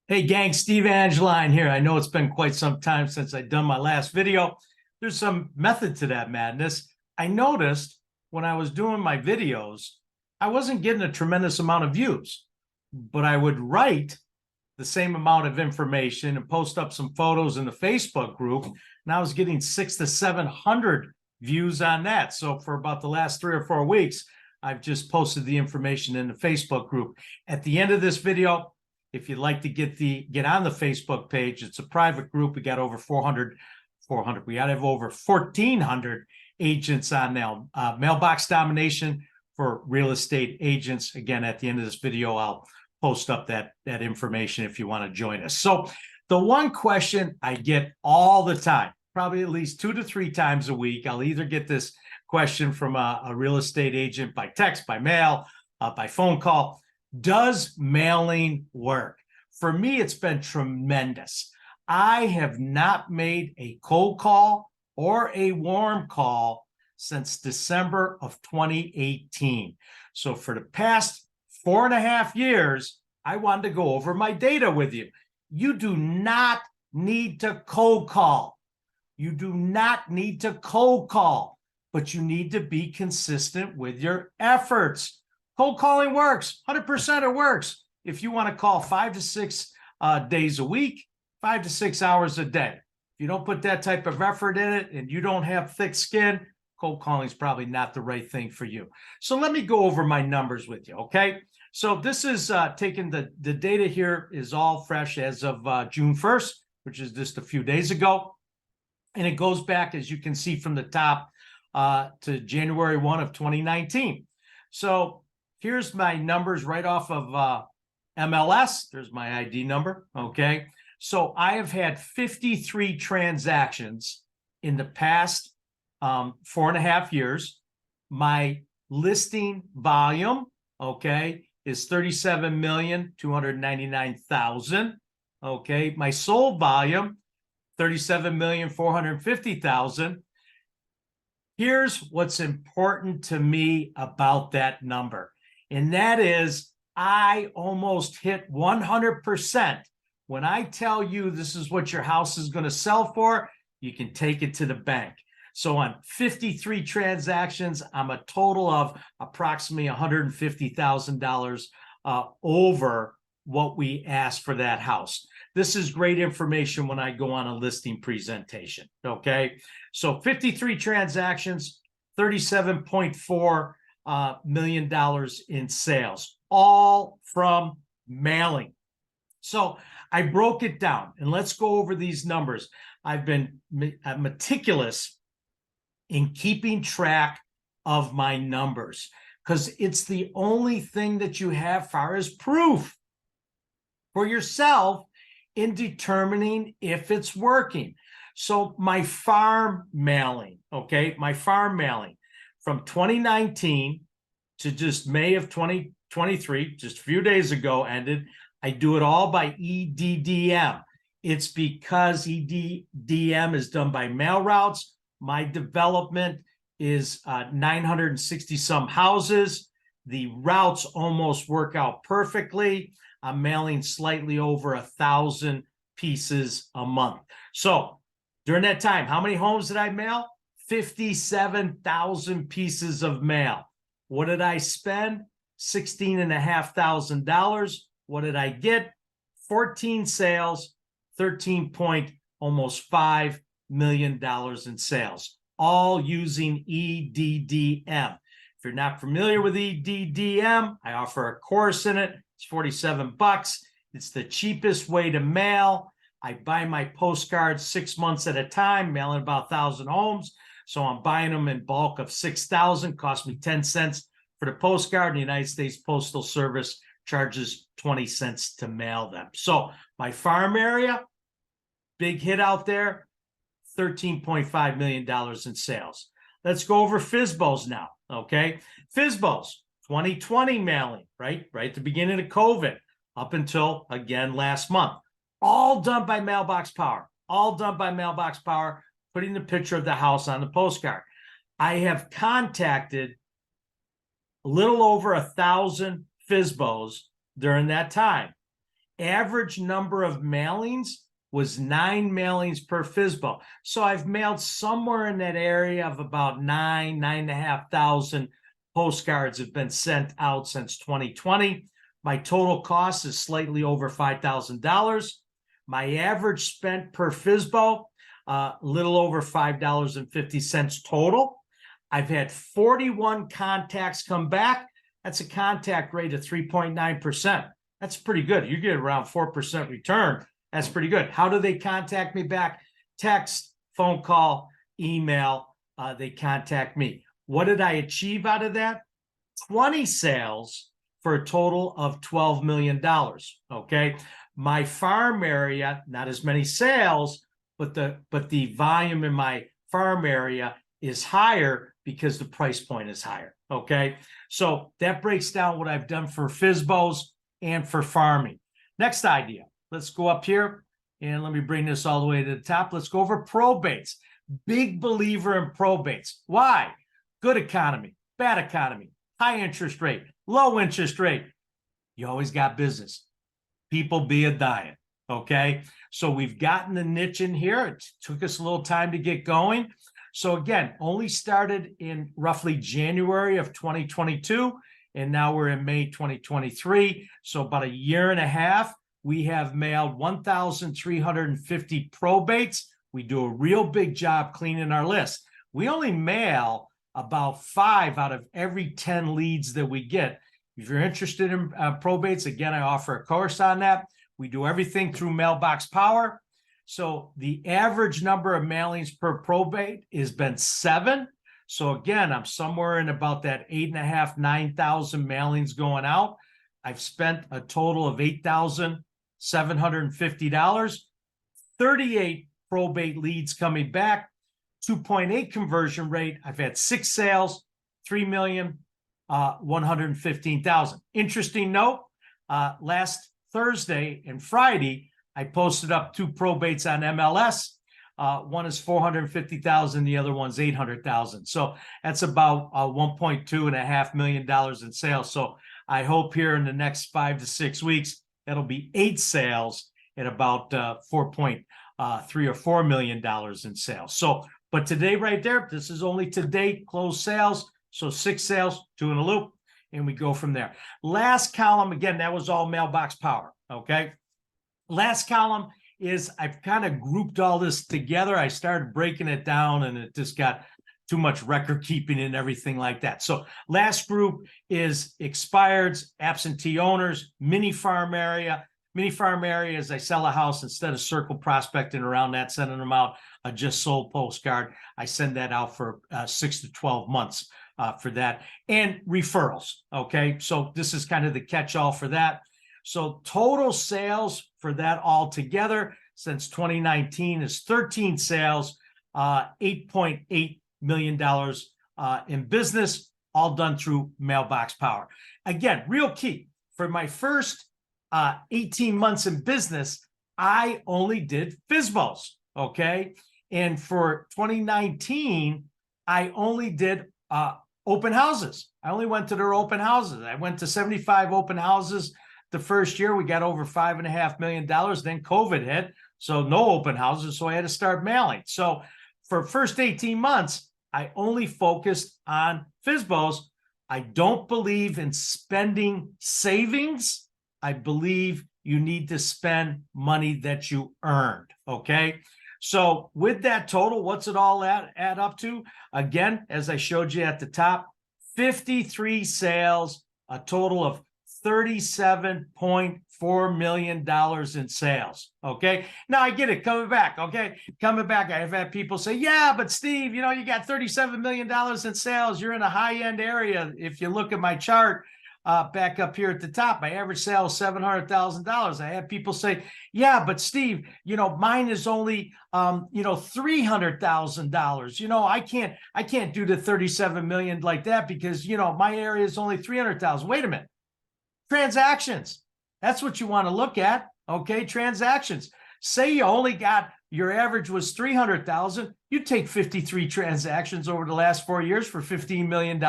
Hey gang, Steve Angeline here. I know it's been quite some time since I've done my last video. There's some method to that madness. I noticed when I was doing my videos, I wasn't getting a tremendous amount of views, but I would write the same amount of information and post up some photos in the Facebook group, and I was getting 600 to 700 views on that. So for about the last 3 or 4 weeks, I've just posted the information in the Facebook group. At the end of this video, if you'd like to get on the Facebook page, it's a private group. We got over 400. We got to have over 1,400 agents on now. Mailbox Domination for real estate agents. Again, at the end of this video, I'll post up that information if you want to join us. So the one question I get all the time, probably at least 2 to 3 times a week, I'll either get this question from a real estate agent by text, by mail, by phone call. Does mailing work? For me, it's been tremendous. I have not made a cold call or a warm call since December of 2018. So for the past 4.5 years, I wanted to go over my data with you. You do not need to cold call. You do not need to cold call, but you need to be consistent with your efforts. Cold calling works, 100% it works. If you want to call 5 to 6 days a week, 5 to 6 hours a day. If you don't put that type of effort in it and you don't have thick skin, cold calling is probably not the right thing for you. So let me go over my numbers with you, okay? So this is taking the data here is all fresh as of June 1st, which is just a few days ago. And it goes back, as you can see from the top, to January 1 of 2019. So here's my numbers right off of MLS. There's my ID number, okay? So I have had 53 transactions in the past 4.5 years. My listing volume, okay, is 37,299,000, okay? My sold volume, 37,450,000. Here's what's important to me about that number, and that is I almost hit 100%. When I tell you this is what your house is going to sell for, you can take it to the bank. So on 53 transactions, I'm a total of approximately $150,000 over what we asked for that house. This is great information when I go on a listing presentation, okay? So 53 transactions, $37.4 million in sales, all from mailing. So I broke it down, and let's go over these numbers. I've been meticulous in keeping track of my numbers because it's the only thing that you have far as proof for yourself in determining if it's working. So my farm mailing, okay, my farm mailing from 2019 to just May of 2023, just a few days ago ended. I do it all by EDDM. It's because EDDM is done by mail routes. My development is 960 some houses. The routes almost work out perfectly. I'm mailing slightly over 1,000 pieces a month. So during that time, how many homes did I mail? 57,000 pieces of mail. What did I spend? $16,500. What did I get? 14 sales, almost $5 million in sales, all using EDDM. If you're not familiar with EDDM, I offer a course in it. It's $47. It's the cheapest way to mail. I buy my postcards 6 months at a time, mailing about 1,000 homes. So I'm buying them in bulk of 6,000, cost me 10 cents for the postcard. And the United States Postal Service charges 20 cents to mail them. So my farm area, big hit out there, $13.5 million in sales. Let's go over Fizzbos now, okay? Fizzbos, 2020 mailing, right at the beginning of COVID, up until, again, last month. All done by Mailbox Power, putting the picture of the house on the postcard. I have contacted a little over 1,000 Fizzbos during that time. average number of mailings was 9 mailings per FSBO. So I've mailed somewhere in that area of about 9,500 postcards have been sent out since 2020. My total cost is slightly over $5,000. My average spent per FSBO, a little over $5.50 total. I've had 41 contacts come back. That's a contact rate of 3.9%. That's pretty good. You get around 4% return. That's pretty good. How do they contact me back? Text, phone call, email. They contact me. What did I achieve out of that? 20 sales for a total of $12 million. Okay. My farm area, not as many sales, but the volume in my farm area is higher because the price point is higher. Okay. So that breaks down what I've done for FSBOs and for farming. Next idea. Let's go up here and let me bring this all the way to the top. Let's go over probates. Big believer in probates. Why? Good economy, bad economy, high interest rate, low interest rate. You always got business. People be a dying. Okay. So we've gotten the niche in here. It took us a little time to get going. So again, only started in roughly January of 2022. And now we're in May 2023. So about a year and a half. We have mailed 1,350 probates. We do a real big job cleaning our list. We only mail about 5 out of every 10 leads that we get. If you're interested in probates, again, I offer a course on that. We do everything through Mailbox Power. So the average number of mailings per probate has been 7. So again, I'm somewhere in about that 8,500, 9,000 mailings going out. I've spent a total of $8,750, 38 probate leads coming back, 2.8 conversion rate. I've had 6 sales, 3,115,000. Interesting note, last Thursday and Friday, I posted up 2 probates on MLS. One is 450,000, the other one's 800,000. So that's about $1.2 million in sales. So I hope here in the next 5 to 6 weeks, that'll be 8 sales at about $4.3 or $4 million in sales. So, but today right there, this is only to date closed sales. So 6 sales, 2 in a loop, and we go from there. Last column, again, that was all Mailbox Power. Okay. Last column is I've kind of grouped all this together. I started breaking it down and it just got too much record keeping and everything like that. So last group is expireds, absentee owners, mini farm area. Mini farm areas, I sell a house instead of circle prospecting around that, sending them out a just sold postcard. I send that out for 6 to 12 months for that. And referrals. Okay. So this is kind of the catch-all for that. So total sales for that all together since 2019 is 13 sales, $8.8 million in business, all done through Mailbox Power. Again, real key, for my first 18 months in business, I only did Fizzbos, okay? And for 2019, I only did open houses. I only went to their open houses. I went to 75 open houses. The first year we got over $5.5 million. Then COVID hit, so no open houses. So I had to start mailing. So for first 18 months, I only focused on Fizzbos. I don't believe in spending savings. I believe you need to spend money that you earned. Okay. So with that total, what's it all add up to? Again, as I showed you at the top, 53 sales, a total of $37.4 million in sales. Okay. Now I get it coming back. Okay. Coming back. I've had people say, yeah, but Steve, you know, you got $37 million in sales. You're in a high end area. If you look at my chart back up here at the top, my average sale is $700,000. I have people say, yeah, but Steve, you know, mine is only, $300,000. You know, I can't do the 37 million like that because, you know, my area is only 300,000. Wait a minute. Transactions. That's what you want to look at. Okay. Transactions. Say you only got your average was 300,000. You take 53 transactions over the last 4 years for $15 million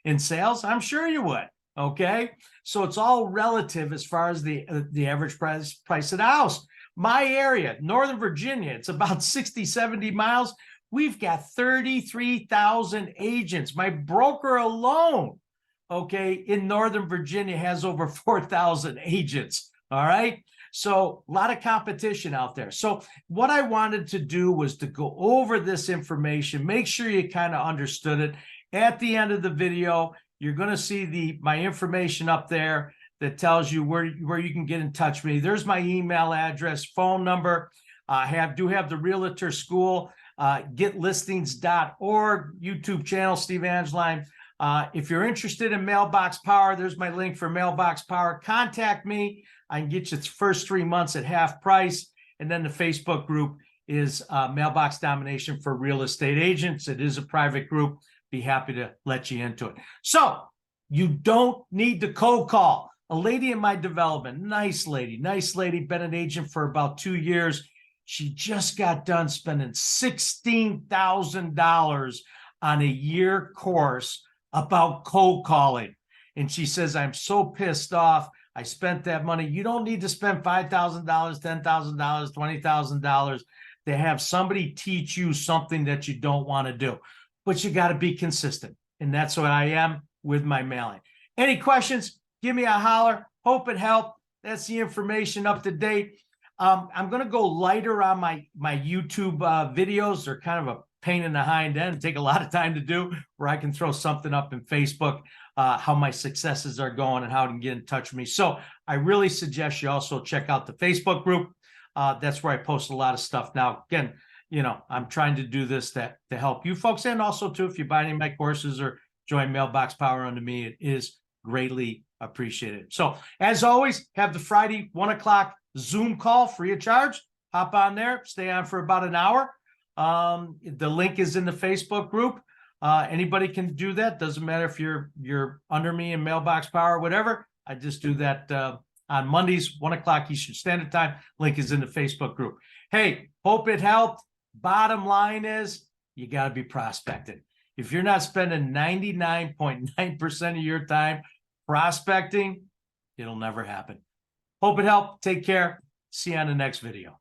in sales. I'm sure you would. Okay, so it's all relative as far as the average price of the house. My area, Northern Virginia, it's about 60, 70 miles. We've got 33,000 agents. My broker alone, okay, in Northern Virginia has over 4,000 agents. All right. So a lot of competition out there. So what I wanted to do was to go over this information, make sure you kind of understood it. At the end of the video, you're going to see my information up there that tells you where you can get in touch with me. There's my email address, phone number. I do have the Realtor School, getlistings.org, YouTube channel, Steve Angeline. If you're interested in Mailbox Power, there's my link for Mailbox Power. Contact me. I can get you the first 3 months at half price. And then the Facebook group is Mailbox Domination for Real Estate Agents. It is a private group. Be happy to let you into it. So you don't need to cold call. A lady in my development, nice lady, been an agent for about 2 years. She just got done spending $16,000 on a year course about cold calling. And she says, I'm so pissed off. I spent that money. You don't need to spend $5,000, $10,000, $20,000 to have somebody teach you something that you don't want to do. But you got to be consistent. And that's what I am with my mailing. Any questions? Give me a holler. Hope it helped. That's the information up to date. I'm going to go lighter on my YouTube videos. They're kind of a pain in the hind end. Take a lot of time to do, where I can throw something up in Facebook, how my successes are going and how to get in touch with me. So I really suggest you also check out the Facebook group. That's where I post a lot of stuff now. Again, you know, I'm trying to do this to help you folks. And also, too, if you buy any of my courses or join Mailbox Power under me, it is greatly appreciated. So as always, have the Friday 1 o'clock Zoom call free of charge. Hop on there, stay on for about an hour. The link is in the Facebook group. Anybody can do that. Doesn't matter if you're under me in Mailbox Power or whatever. I just do that on Mondays, 1 o'clock Eastern Standard Time. Link is in the Facebook group. Hey, hope it helped. Bottom line is, you got to be prospecting. If you're not spending 99.9% of your time prospecting, it'll never happen. Hope it helped. Take care. See you on the next video.